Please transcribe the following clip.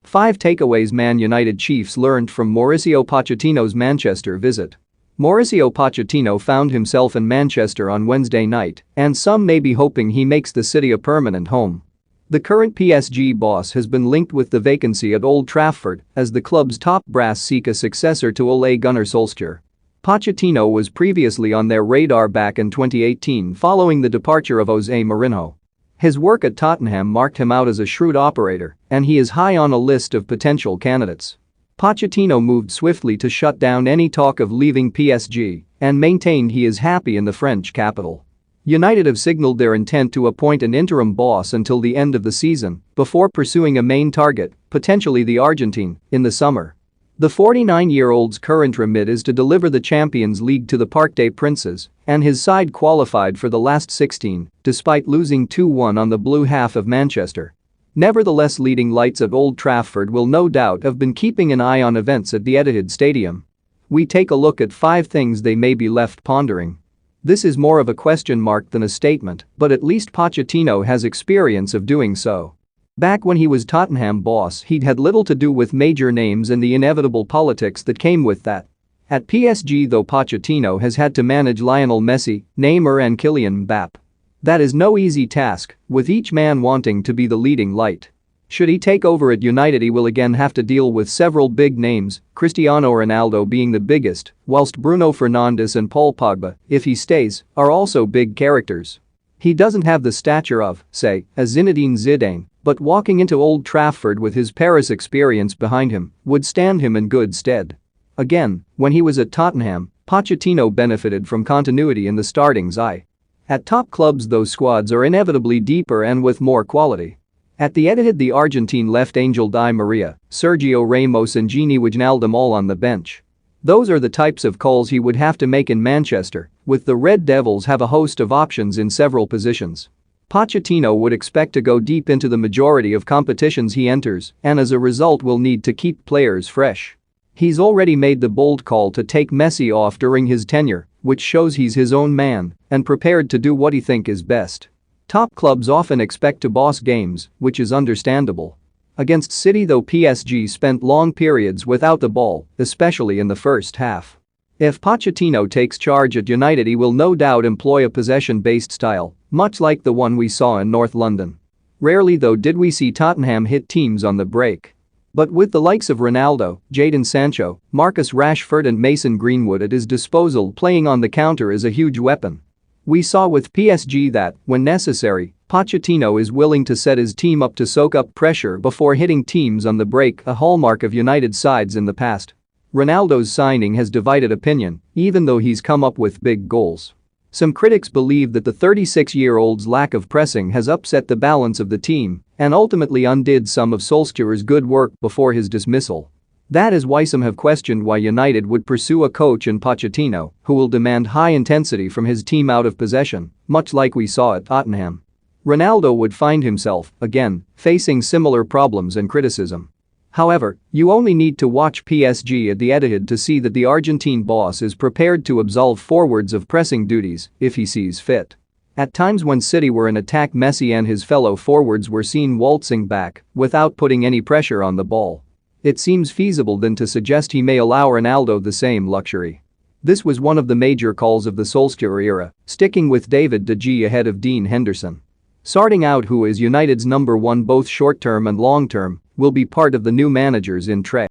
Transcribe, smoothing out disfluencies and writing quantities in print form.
5 takeaways Man United chiefs learned from Mauricio Pochettino's Manchester visit. Mauricio Pochettino found himself in Manchester on Wednesday night, and some may be hoping he makes the city a permanent home. The current PSG boss has been linked with the vacancy at Old Trafford as the club's top brass seek a successor to Ole Gunnar Solskjaer. Pochettino was previously on their radar back in 2018 following the departure of Jose Mourinho. His work at Tottenham marked him out as a shrewd operator, and he is high on a list of potential candidates. Pochettino moved swiftly to shut down any talk of leaving PSG and maintained he is happy in the French capital. United have signaled their intent to appoint an interim boss until the end of the season before pursuing a main target, potentially the Argentine, in the summer. The 49-year-old's current remit is to deliver the Champions League to the Parc des Princes, and his side qualified for the last 16, despite losing 2-1 on the blue half of Manchester. Nevertheless, leading lights at Old Trafford will no doubt have been keeping an eye on events at the Etihad Stadium. We take a look at 5 things they may be left pondering. This is more of a question mark than a statement, but at least Pochettino has experience of doing so. Back when he was Tottenham boss, he'd had little to do with major names and the inevitable politics that came with that. At PSG though, Pochettino has had to manage Lionel Messi, Neymar and Kylian Mbappé. That is no easy task, with each man wanting to be the leading light. Should he take over at United, he will again have to deal with several big names, Cristiano Ronaldo being the biggest, whilst Bruno Fernandes and Paul Pogba, if he stays, are also big characters. He doesn't have the stature of, say, a Zinedine Zidane, but walking into Old Trafford with his Paris experience behind him would stand him in good stead. Again, when he was at Tottenham, Pochettino benefited from continuity in the starting's eye. At top clubs, those squads are inevitably deeper and with more quality. At the Etihad, the Argentine left Angel Di Maria, Sergio Ramos and Gini Wijnaldum all on the bench. Those are the types of calls he would have to make in Manchester, with the Red Devils have a host of options in several positions. Pochettino would expect to go deep into the majority of competitions he enters and as a result will need to keep players fresh. He's already made the bold call to take Messi off during his tenure, which shows he's his own man and prepared to do what he thinks is best. Top clubs often expect to boss games, which is understandable. Against City though, PSG spent long periods without the ball, especially in the first half. If Pochettino takes charge at United, he will no doubt employ a possession-based style, much like the one we saw in North London. Rarely though did we see Tottenham hit teams on the break. But with the likes of Ronaldo, Jadon Sancho, Marcus Rashford and Mason Greenwood at his disposal, playing on the counter is a huge weapon. We saw with PSG that, when necessary, Pochettino is willing to set his team up to soak up pressure before hitting teams on the break, a hallmark of United sides in the past. Ronaldo's signing has divided opinion, even though he's come up with big goals. Some critics believe that the 36-year-old's lack of pressing has upset the balance of the team and ultimately undid some of Solskjaer's good work before his dismissal. That is why some have questioned why United would pursue a coach in Pochettino who will demand high intensity from his team out of possession, much like we saw at Tottenham. Ronaldo would find himself, again, facing similar problems and criticism. However, you only need to watch PSG at the Etihad to see that the Argentine boss is prepared to absolve forwards of pressing duties if he sees fit. At times when City were in attack, Messi and his fellow forwards were seen waltzing back without putting any pressure on the ball. It seems feasible then to suggest he may allow Ronaldo the same luxury. This was one of the major calls of the Solskjaer era, sticking with David De Gea ahead of Dean Henderson. Sorting out who is United's number one both short-term and long-term will be part of the new managers in tray.